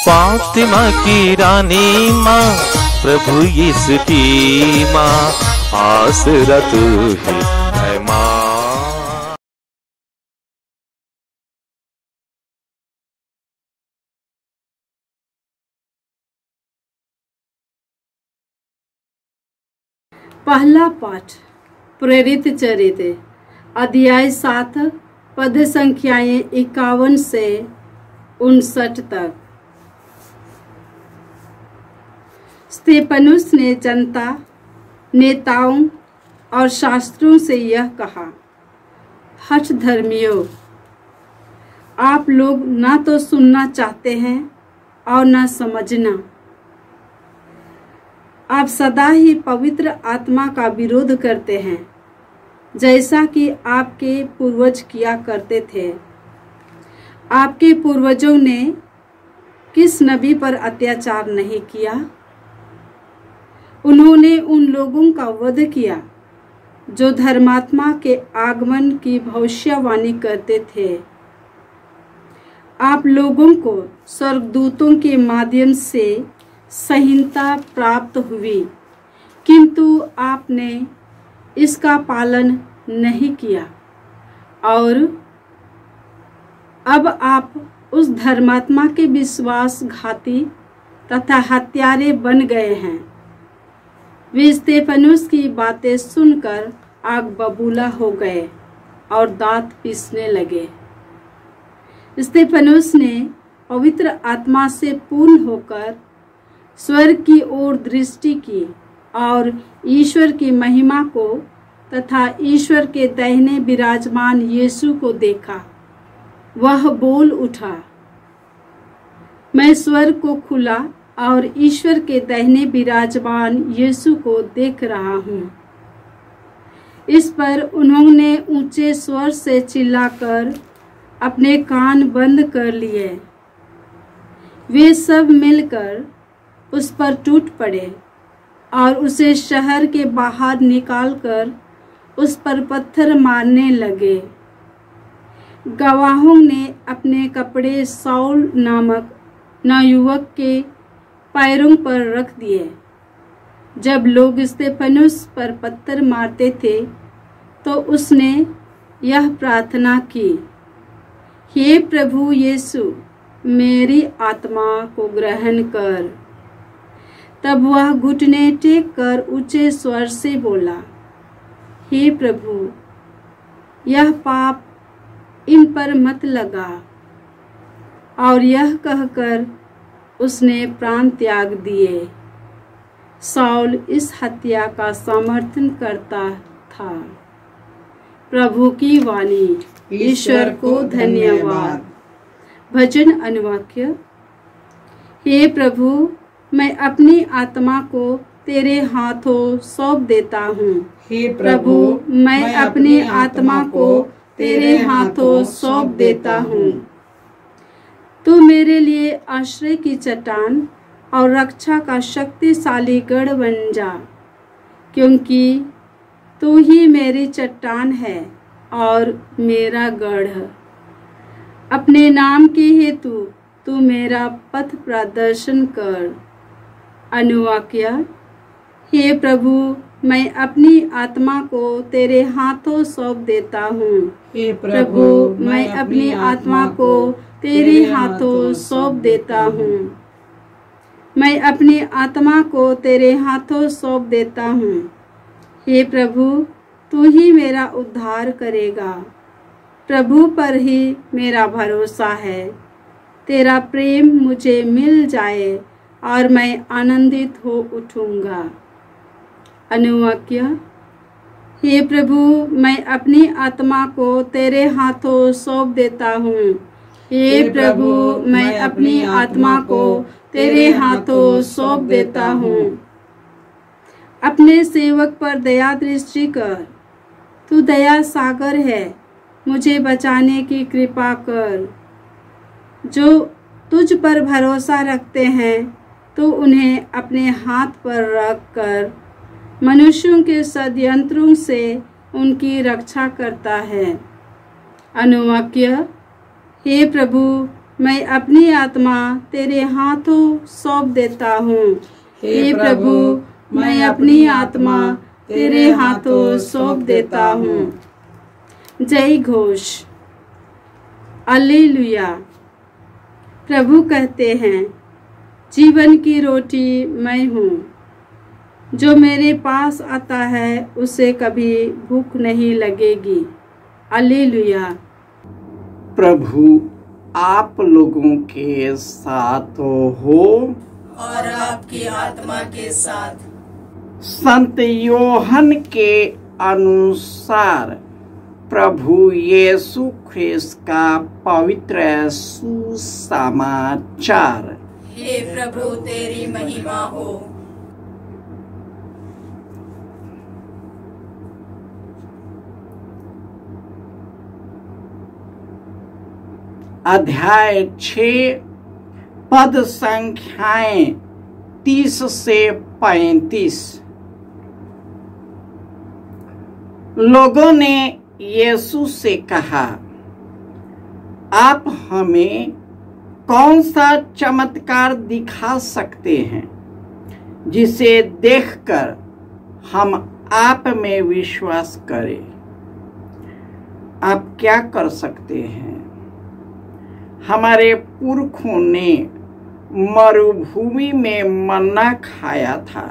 फातिमा की रानी माँ, प्रभु यीशु की माँ, आसरा तू ही है माँ। पहला पाठ प्रेरित चरित्र अध्याय 7 पद संख्याएं 51 से 59 तक। स्तेफनुस ने जनता, नेताओं और शास्त्रों से यह कहा, हठ धर्मियों, आप लोग ना तो सुनना चाहते हैं और ना समझना। आप सदा ही पवित्र आत्मा का विरोध करते हैं, जैसा कि आपके पूर्वज किया करते थे। आपके पूर्वजों ने किस नबी पर अत्याचार नहीं किया? उन्होंने उन लोगों का वध किया जो धर्मात्मा के आगमन की भविष्यवाणी करते थे। आप लोगों को स्वर्गदूतों के माध्यम से संहिता प्राप्त हुई, किंतु आपने इसका पालन नहीं किया और अब आप उस धर्मात्मा के विश्वासघाती तथा हत्यारे बन गए हैं। वे स्तेफनुस की बातें सुनकर आग बबूला हो गए और दांत पीसने लगे। स्तेफनुस ने पवित्र आत्मा से पूर्ण होकर स्वर्ग की ओर दृष्टि की और ईश्वर की महिमा को तथा ईश्वर के दाहिने विराजमान यीशु को देखा। वह बोल उठा, मैं स्वर्ग को खुला और ईश्वर के दाहिने विराजमान यीशु को देख रहा हूँ। इस पर उन्होंने ऊंचे स्वर से चिल्लाकर अपने कान बंद कर लिए। वे सब मिलकर उस पर टूट पड़े और उसे शहर के बाहर निकालकर उस पर पत्थर मारने लगे। गवाहों ने अपने कपड़े साउल नामक नवयुवक के पैरों पर रख दिए। जब लोग स्तेफनुस पर पत्थर मारते थे तो उसने यह प्रार्थना की, हे प्रभु यीशु, मेरी आत्मा को ग्रहण कर। तब वह घुटने टेक कर ऊंचे स्वर से बोला, हे प्रभु, यह पाप इन पर मत लगा। और यह कहकर उसने प्राण त्याग दिए। साउल इस हत्या का समर्थन करता था। प्रभु की वाणी। ईश्वर को धन्यवाद। भजन अनुवाक्य। हे प्रभु, मैं अपनी आत्मा को तेरे हाथों सौंप देता हूँ। हे प्रभु, मैं अपनी आत्मा को तेरे हाथों सौंप देता हूँ। तू मेरे लिए आश्रय की चट्टान और रक्षा का शक्तिशाली गढ़ बन जा, क्योंकि तू ही मेरी चट्टान है और मेरा गढ़। अपने नाम के हेतु तू मेरा पथ प्रदर्शन कर। अनुवाक्य। हे प्रभु, मैं अपनी आत्मा को तेरे हाथों सौंप देता हूँ। हे प्रभु, मैं अपनी आत्मा को तेरे हाथों सौंप देता हूँ। मैं अपनी आत्मा को तेरे हाथों सौंप देता हूँ। हे प्रभु, तू ही मेरा उद्धार करेगा। प्रभु पर ही मेरा भरोसा है। तेरा प्रेम मुझे मिल जाए और मैं आनंदित हो उठूंगा। अनुवाक्य। हे प्रभु, मैं अपनी आत्मा को तेरे हाथों सौंप देता हूँ। हे प्रभु, मैं अपनी आत्मा को तेरे हाथों सौंप देता हूँ। अपने सेवक पर दया दृष्टि कर। तू दया सागर है, मुझे बचाने की कृपा कर। जो तुझ पर भरोसा रखते हैं तो उन्हें अपने हाथ पर रख कर मनुष्यों के षड्यंत्रों से उनकी रक्षा करता है। अनुवाक्य। हे प्रभु, मैं अपनी आत्मा तेरे हाथों सौंप देता हूँ। हे प्रभु, मैं अपनी आत्मा तेरे हाथों सौंप देता हूँ। जय घोष। हालेलुया। प्रभु कहते हैं, जीवन की रोटी मैं हूँ। जो मेरे पास आता है उसे कभी भूख नहीं लगेगी। हालेलुया। प्रभु आप लोगों के साथ हो और आपकी आत्मा के साथ। संत योहन के अनुसार प्रभु यीशु ख्रिस्त का पवित्र सुसमाचार। हे प्रभु तेरी महिमा हो। अध्याय 6 पद संख्याएं 30 से 35। लोगों ने यीशु से कहा, आप हमें कौन सा चमत्कार दिखा सकते हैं जिसे देखकर हम आप में विश्वास करें? आप क्या कर सकते हैं? हमारे पुरखों ने मरुभूमि में मन्ना खाया था,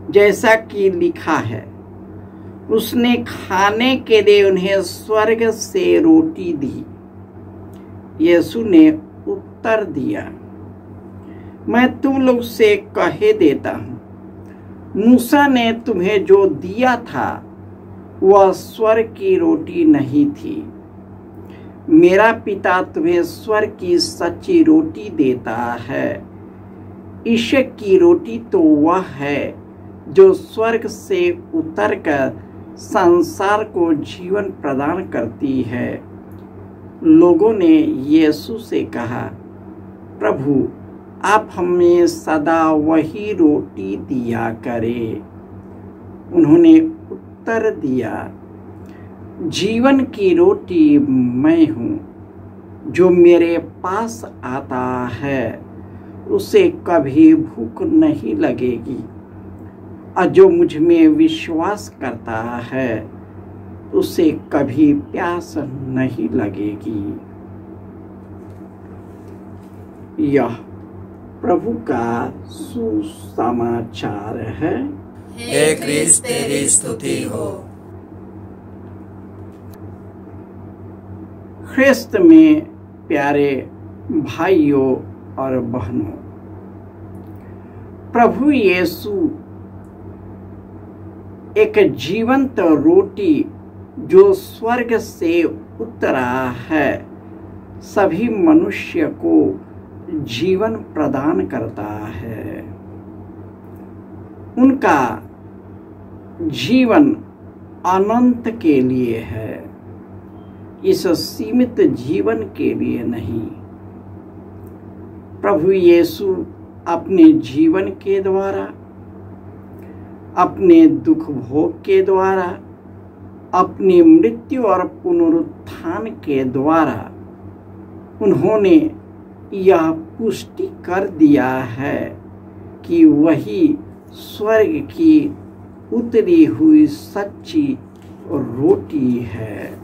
जैसा कि लिखा है, उसने खाने के लिए उन्हें स्वर्ग से रोटी दी। यीशु ने उत्तर दिया, मैं तुम लोग से कहे देता हूँ, मूसा ने तुम्हें जो दिया था वह स्वर्ग की रोटी नहीं थी। मेरा पिता तुम्हें स्वर्ग की सच्ची रोटी देता है। ईश्वर की रोटी तो वह है जो स्वर्ग से उतरकर संसार को जीवन प्रदान करती है। लोगों ने यीशु से कहा, प्रभु आप हमें सदा वही रोटी दिया करें। उन्होंने उत्तर दिया, जीवन की रोटी मैं हूँ। जो मेरे पास आता है उसे कभी भूख नहीं लगेगी, और जो मुझ में विश्वास करता है उसे कभी प्यास नहीं लगेगी। यह प्रभु का सुसमाचार है। हे क्रिस्त तेरी स्तुति हो। ख्रिस्त में प्यारे भाइयों और बहनों, प्रभु यीशु एक जीवंत रोटी जो स्वर्ग से उतरा है, सभी मनुष्य को जीवन प्रदान करता है। उनका जीवन अनंत के लिए है, इस सीमित जीवन के लिए नहीं। प्रभु यीशु अपने जीवन के द्वारा, अपने दुख भोग के द्वारा, अपनी मृत्यु और पुनरुत्थान के द्वारा उन्होंने यह पुष्टि कर दिया है कि वही स्वर्ग की उतरी हुई सच्ची रोटी है।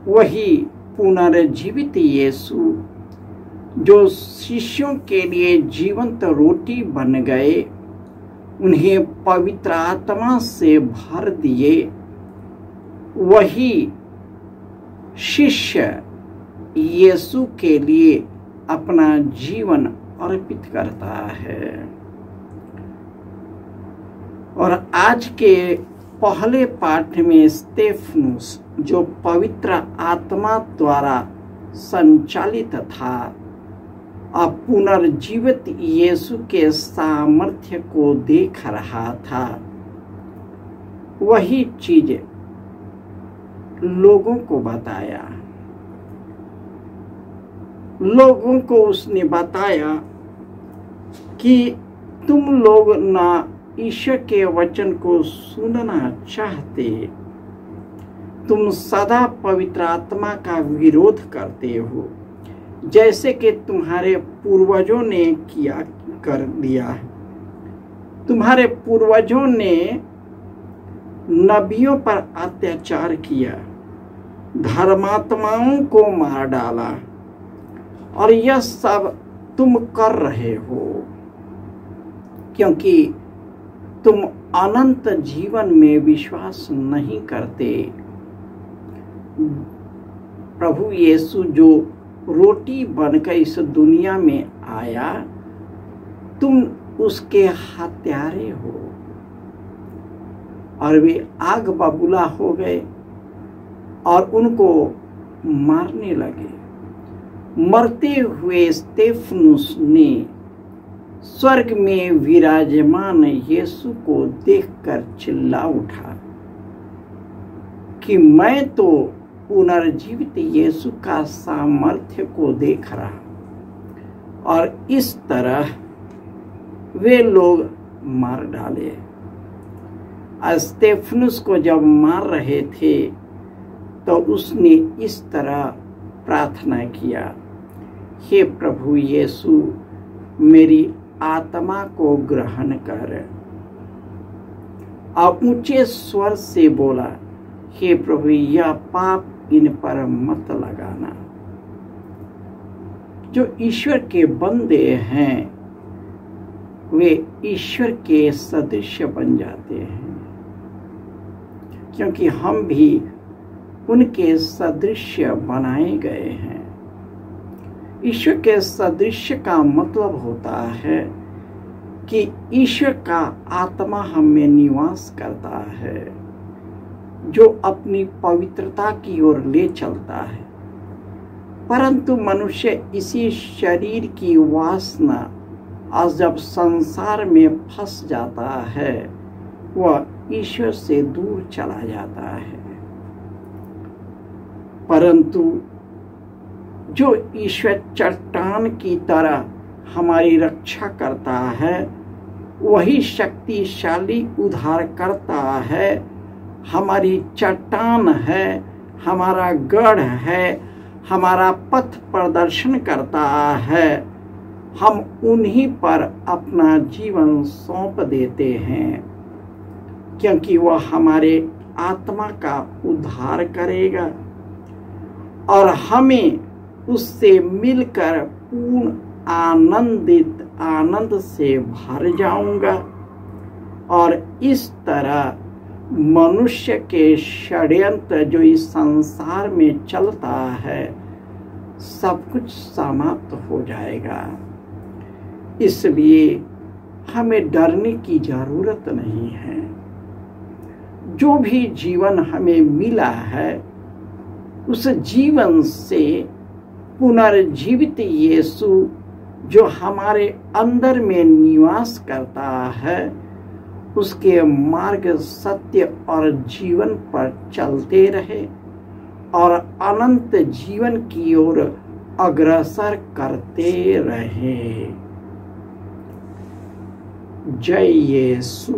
वही पुनर्जीवित यीशु जो शिष्यों के लिए जीवंत रोटी बन गए, उन्हें पवित्र आत्मा से भर दिए, वही शिष्य यीशु के लिए अपना जीवन अर्पित करता है। और आज के पहले पाठ में स्तेफनुस, जो पवित्र आत्मा द्वारा संचालित था, अब पुनर्जीवित यीशु के सामर्थ्य को देख रहा था, वही चीज लोगों को बताया। लोगों को उसने बताया कि तुम लोग ना ईश्वर के वचन को सुनना चाहते, तुम सदा पवित्र आत्मा का विरोध करते हो, जैसे कि तुम्हारे पूर्वजों ने किया कर दिया है। तुम्हारे पूर्वजों ने नबियों पर अत्याचार किया, धर्मात्माओं को मार डाला, और यह सब तुम कर रहे हो क्योंकि तुम अनंत जीवन में विश्वास नहीं करते। प्रभु यीशु जो रोटी बनकर इस दुनिया में आया, तुम उसके हत्यारे हो। और वे आग बबूला हो गए और उनको मारने लगे। मरते हुए स्तेफनुस ने स्वर्ग में विराजमान यीशु को देखकर चिल्ला उठा कि मैं तो पुनर्जीवित यीशु का सामर्थ्य को देख रहा। और इस तरह वे लोग मार डाले। स्तेफनुस को जब मार रहे थे तो उसने इस तरह प्रार्थना किया, हे प्रभु यीशु, मेरी आत्मा को ग्रहण कर। और ऊंचे स्वर से बोला, हे प्रभु, यह पाप इन पर मत लगाना। जो ईश्वर के बंदे हैं वे ईश्वर के सदृश बन जाते हैं, क्योंकि हम भी उनके सदृश्य बनाए गए हैं। ईश्वर के सदृश्य का मतलब होता है कि ईश्वर का आत्मा हम में निवास करता है, जो अपनी पवित्रता की ओर ले चलता है। परंतु मनुष्य इसी शरीर की वासना और जब संसार में फंस जाता है, वह ईश्वर से दूर चला जाता है। परंतु जो ईश्वर चट्टान की तरह हमारी रक्षा करता है, वही शक्तिशाली उद्धार करता है, हमारी चट्टान है, हमारा गढ़ है, हमारा पथ प्रदर्शन करता है। हम उन्हीं पर अपना जीवन सौंप देते हैं, क्योंकि वह हमारे आत्मा का उद्धार करेगा और हमें उससे मिलकर पूर्ण आनंद से भर जाऊंगा। और इस तरह मनुष्य के षड्यंत्र जो इस संसार में चलता है, सब कुछ समाप्त हो जाएगा। इसलिए हमें डरने की जरूरत नहीं है। जो भी जीवन हमें मिला है, उस जीवन से पुनर्जीवित यीशु जो हमारे अंदर में निवास करता है, उसके मार्ग, सत्य और जीवन पर चलते रहे और अनंत जीवन की ओर अग्रसर करते रहे। जय यीशु।